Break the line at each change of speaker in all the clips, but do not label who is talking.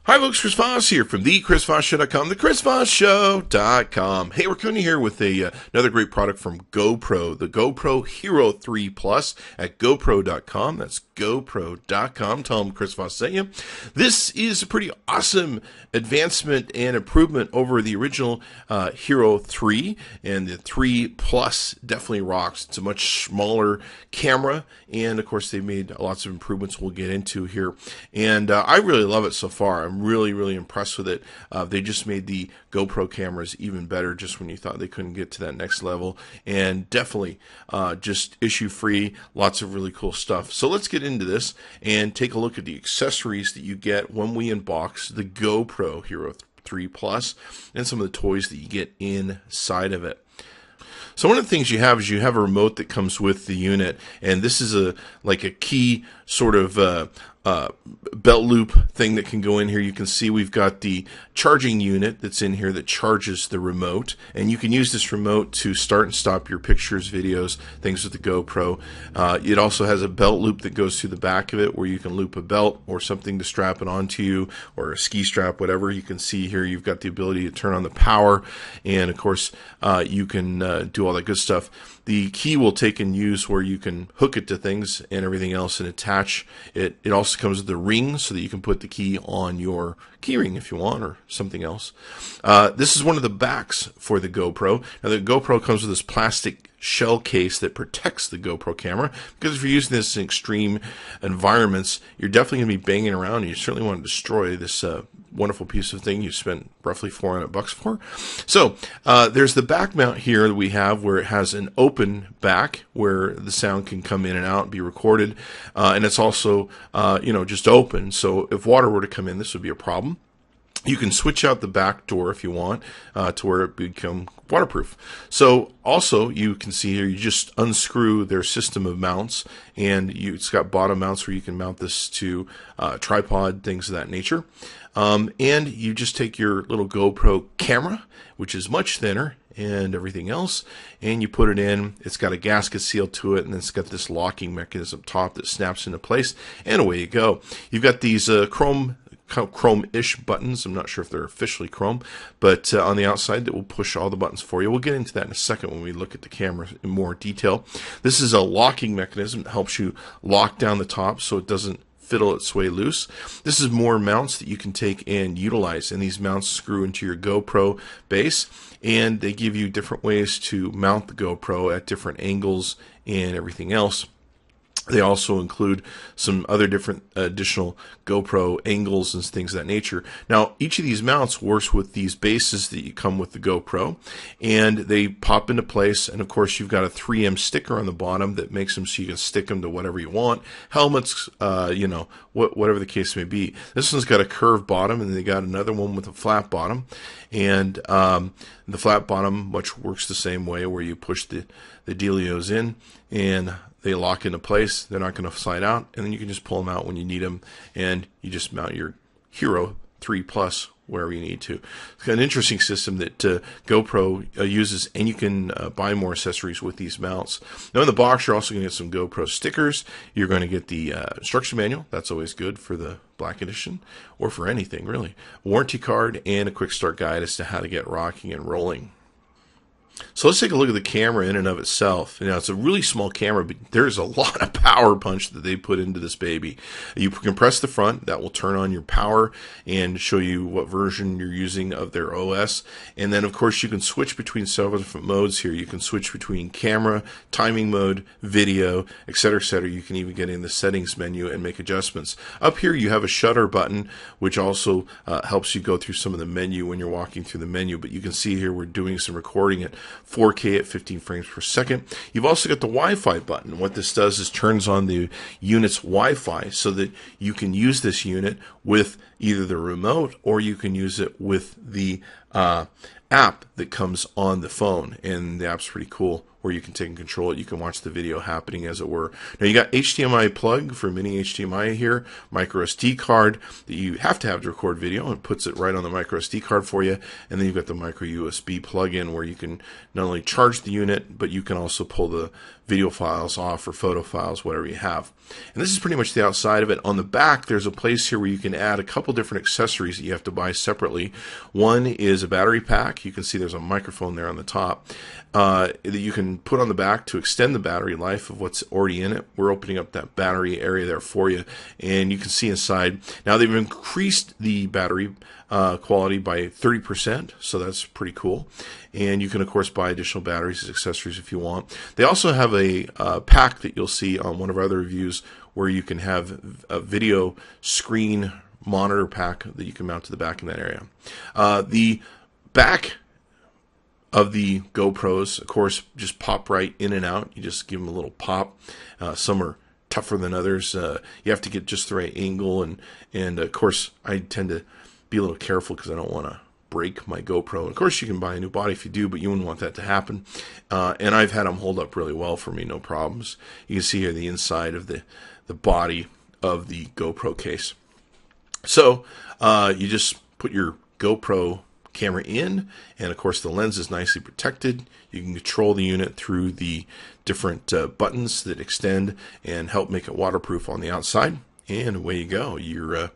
Hi folks, Chris Voss here from the ChrisVossShow.com, the ChrisVossShow.com. Hey, we're coming here with another great product from GoPro, the GoPro HERO3 Plus at GoPro.com. That's GoPro.com. Tell them Chris Voss sent you. This is a pretty awesome advancement and improvement over the original HERO3, and the 3 Plus definitely rocks. It's a much smaller camera, and of course they made lots of improvements we'll get into here, and I really love it so far. I'm really impressed with it. They just made the GoPro cameras even better just when you thought they couldn't get to that next level, and definitely just issue free, lots of really cool stuff. So let's get into this and take a look at the accessories that you get when we unbox the GoPro HERO3 Plus and some of the toys that you get inside of it. So one of the things you have is you have a remote that comes with the unit, and this is like a key sort of belt loop thing that can go in here. You can see we've got the charging unit that's in here that charges the remote, and you can use this remote to start and stop your pictures, videos, things with the GoPro. It also has a belt loop that goes through the back of it where you can loop a belt or something to strap it onto you, or a ski strap, whatever. You can see here you've got the ability to turn on the power, and of course you can do all that good stuff. The key will take and use where you can hook it to things and everything else and attach it. It also comes with a ring so that you can put the key on your key ring if you want, or something else. This is one of the backs for the GoPro. Now the GoPro comes with this plastic shell case that protects the GoPro camera, because if you're using this in extreme environments, you're definitely going to be banging around, and you certainly want to destroy this wonderful piece of thing you spent roughly $400 for. So there's the back mount here that we have, where it has an open back where the sound can come in and out and be recorded, and it's also just open, so if water were to come in, this would be a problem. You can switch out the back door if you want to where it become waterproof. So also you can see here, you just unscrew their system of mounts, and it's got bottom mounts where you can mount this to tripod, things of that nature. And you just take your little GoPro camera, which is much thinner, and everything else, and you put it in. It's got a gasket seal to it, and it's got this locking mechanism up top that snaps into place, and away you go. You've got these chrome-ish buttons. I'm not sure if they're officially chrome, but on the outside that will push all the buttons for you. We'll get into that in a second when we look at the camera in more detail. This is a locking mechanism that helps you lock down the top so it doesn't fiddle its way loose. This is more mounts that you can take and utilize, and these mounts screw into your GoPro base, and they give you different ways to mount the GoPro at different angles and everything else. They also include some other different additional GoPro angles and things of that nature. Now, each of these mounts works with these bases that you come with the GoPro, and they pop into place. And of course, you've got a 3M sticker on the bottom that makes them so you can stick them to whatever you want. Helmets, whatever the case may be. This one's got a curved bottom, and they got another one with a flat bottom. And the flat bottom much works the same way, where you push the dealios in, and they lock into place. They're not going to slide out, and then you can just pull them out when you need them, and you just mount your HERO3 Plus wherever you need to. It's got an interesting system that GoPro uses, and you can buy more accessories with these mounts. Now in the box, you're also going to get some GoPro stickers. You're going to get the instruction manual. That's always good for the Black Edition, or for anything really. A warranty card, and a quick start guide as to how to get rocking and rolling. So let's take a look at the camera in and of itself. Now, it's a really small camera, but there's a lot of power punch that they put into this baby. You can press the front. That will turn on your power and show you what version you're using of their OS. And then, of course, you can switch between several different modes here. You can switch between camera, timing mode, video, etc., etc. You can even get in the settings menu and make adjustments. Up here, you have a shutter button, which also helps you go through some of the menu when you're walking through the menu. But you can see here we're doing some recording at 4K at 15 frames per second. You've also got the Wi-Fi button. What this does is turns on the unit's Wi-Fi so that you can use this unit with either the remote, or you can use it with the app that comes on the phone, and the app's pretty cool, where you can take and control it. You can watch the video happening, as it were. Now, you got HDMI plug for mini HDMI here, micro SD card that you have to record video, and puts it right on the micro SD card for you. And then you've got the micro USB plug-in, where you can not only charge the unit, but you can also pull the video files off, or photo files, whatever you have. And this is pretty much the outside of it. On the back, there's a place here where you can add a couple different accessories that you have to buy separately. One is a battery pack. You can see there's a microphone there on the top that you can put on the back to extend the battery life of what's already in it. We're opening up that battery area there for you, and you can see inside. Now, they've increased the battery quality by 30%, so that's pretty cool. And you can, of course, buy additional batteries as accessories if you want. They also have a pack that you'll see on one of our other reviews, where you can have a video screen monitor pack that you can mount to the back in that area. The back of the GoPros, of course, just pop right in and out. You just give them a little pop. Some are tougher than others. You have to get just the right angle, and of course, I tend to be a little careful because I don't want to break my GoPro. And of course, you can buy a new body if you do, but you wouldn't want that to happen. And I've had them hold up really well for me, no problems. You can see here the inside of the body of the GoPro case. So you just put your GoPro camera in, and of course the lens is nicely protected. You can control the unit through the different buttons that extend and help make it waterproof on the outside, and away you go. You're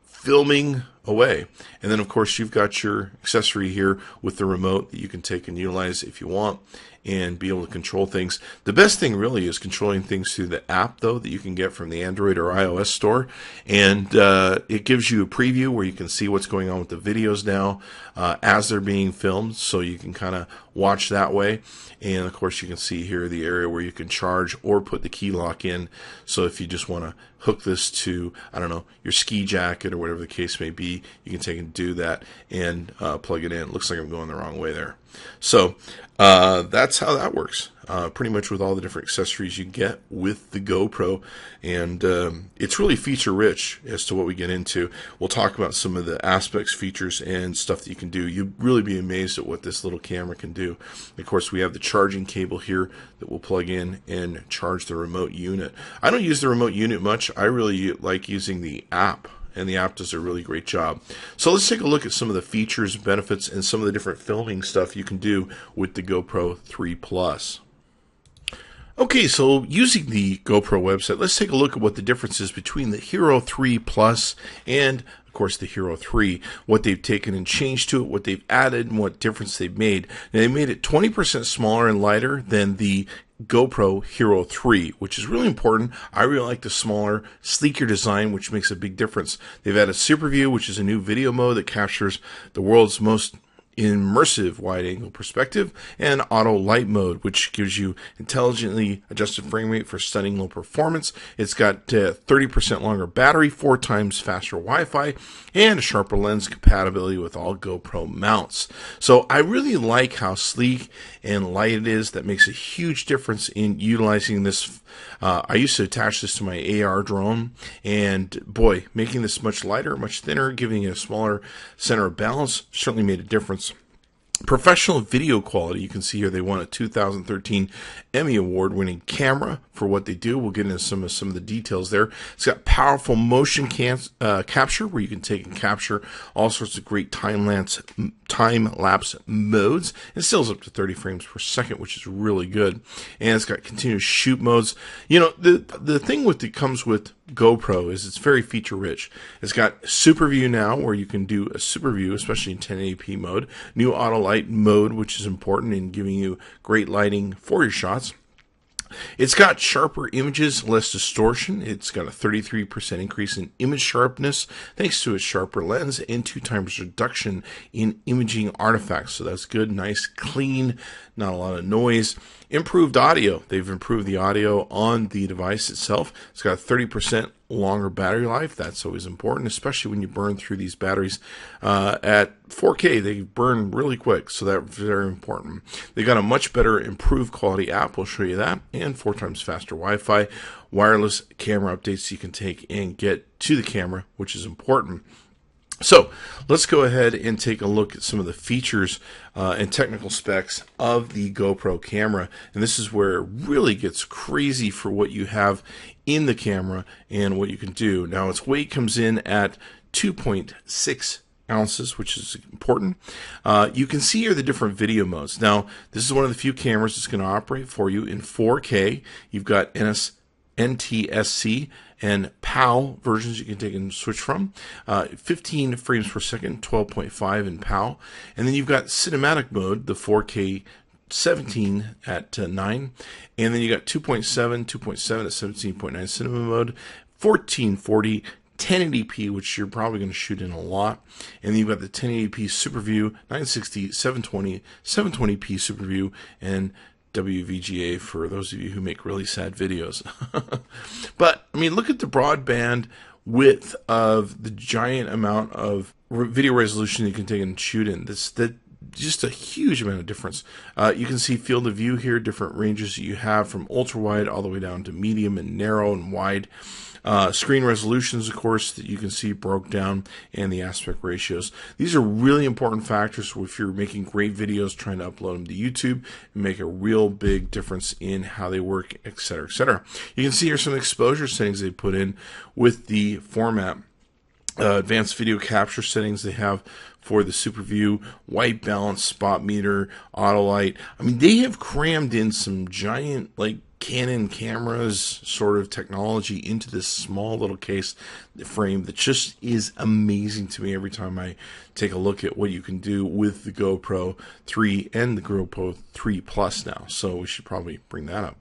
filming away. And then, of course, you've got your accessory here with the remote that you can take and utilize if you want, and be able to control things. The best thing really is controlling things through the app, though, that you can get from the Android or iOS store. And it gives you a preview where you can see what's going on with the videos now as they're being filmed, so you can kind of watch that way. And of course, you can see here the area where you can charge or put the key lock in. So if you just want to hook this to, I don't know, your ski jacket or whatever the case may be, you can take and do that and plug it in. It looks like I'm going the wrong way there. So that's how that works. Pretty much with all the different accessories you get with the GoPro, and it's really feature rich as to what we get into. We'll talk about some of the aspects, features, and stuff that you can do. You'll really be amazed at what this little camera can do. Of course, we have the charging cable here that we'll plug in and charge the remote unit. I don't use the remote unit much. I really like using the app, and the app does a really great job. So let's take a look at some of the features, benefits, and some of the different filming stuff you can do with the GoPro 3 Plus. Okay, so using the GoPro website, let's take a look at what the difference is between the Hero 3 Plus and, of course, the Hero 3, what they've taken and changed to it, what they've added, and what difference they've made. Now, they made it 20% smaller and lighter than the GoPro Hero 3, which is really important. I really like the smaller, sleeker design, which makes a big difference. They've added Super View, which is a new video mode that captures the world's most immersive wide-angle perspective, and auto light mode, which gives you intelligently adjusted frame rate for stunning low performance. It's got 30% longer battery, 4 times faster Wi-Fi, and a sharper lens, compatibility with all GoPro mounts. So I really like how sleek and light it is. That makes a huge difference in utilizing this. I used to attach this to my AR drone, and boy, making this much lighter, much thinner, giving it a smaller center of balance certainly made a difference. Professional video quality, you can see here they won a 2013 Emmy Award-winning camera for what they do. We'll get into some of the details there. It's got powerful motion capture, where you can take and capture all sorts of great time-lapse modes. It stills up to 30 frames per second, which is really good. And it's got continuous shoot modes. You know, the thing with it comes with GoPro is it's very feature rich. It's got Super View now, where you can do a Super View, especially in 1080p mode. New auto light mode, which is important in giving you great lighting for your shots. It's got sharper images, less distortion. It's got a 33% increase in image sharpness thanks to its sharper lens, and 2 times reduction in imaging artifacts. So that's good, nice, clean, not a lot of noise. Improved audio. They've improved the audio on the device itself. It's got 30% longer battery life. That's always important, especially when you burn through these batteries at 4K. They burn really quick, so that's very important. They got a much better improved quality app. We'll show you that, and 4 times faster Wi-Fi, wireless camera updates you can take and get to the camera, which is important. So let's go ahead and take a look at some of the features and technical specs of the GoPro camera. And this is where it really gets crazy for what you have in the camera and what you can do. Now, its weight comes in at 2.6 ounces, which is important. You can see here the different video modes. Now, this is one of the few cameras that's going to operate for you in 4K. You've got NTSC and PAL versions you can take and switch from. 15 frames per second, 12.5 in PAL. And then you've got cinematic mode, the 4K 17 at 9. And then you got 2.7 at 17.9 cinema mode, 1440 1080p, which you're probably going to shoot in a lot. And then you've got the 1080p Super View, 960, 720, 720p Super View, and WVGA for those of you who make really sad videos. But, I mean, look at the broadband width of the giant amount of video resolution you can take and shoot in. Just a huge amount of difference. You can see field of view here, different ranges that you have from ultra wide all the way down to medium and narrow and wide. Screen resolutions, of course, that you can see broke down, and the aspect ratios. These are really important factors if you're making great videos, trying to upload them to YouTube, and make a real big difference in how they work, etc., etc. You can see here some exposure settings they put in with the format. Advanced video capture settings they have for the Super View, white balance, spot meter, auto light. I mean, they have crammed in some giant, like, Canon cameras sort of technology into this small little case frame that just is amazing to me every time I take a look at what you can do with the GoPro 3 and the GoPro 3 Plus now. So we should probably bring that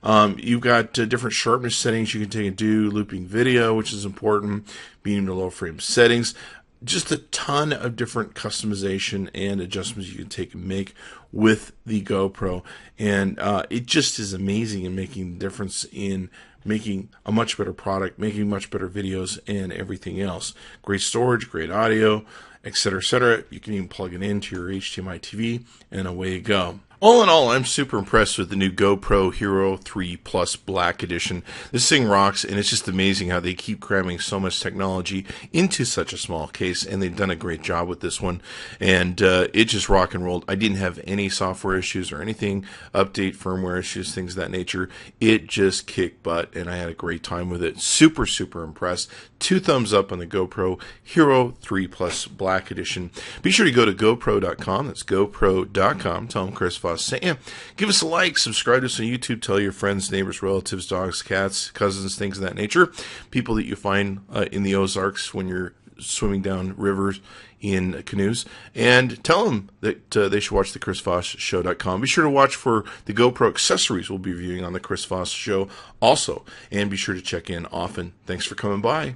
up. You've got different sharpness settings you can take and do, looping video, which is important, medium to low frame settings. Just a ton of different customization and adjustments you can take and make with the GoPro, and it just is amazing in making the difference in making a much better product, making much better videos, and everything else. Great storage, great audio, etc., etc. You can even plug it into your HDMI TV, and away you go. All in all, I'm super impressed with the new GoPro Hero 3 Plus Black Edition. This thing rocks, and it's just amazing how they keep cramming so much technology into such a small case, and they've done a great job with this one. And it just rock and rolled. I didn't have any software issues or anything, update firmware issues, things of that nature. It just kicked butt, and I had a great time with it. Super, super impressed. 2 thumbs up on the GoPro Hero 3 Plus Black Edition. Be sure to go to GoPro.com. That's GoPro.com. Tell them Chris Voss sent you. Give us a like. Subscribe to us on YouTube. Tell your friends, neighbors, relatives, dogs, cats, cousins, things of that nature. People that you find in the Ozarks when you're swimming down rivers in canoes. And tell them that they should watch the ChrisVossShow.com. Be sure to watch for the GoPro accessories we'll be reviewing on the Chris Voss Show also. And be sure to check in often. Thanks for coming by.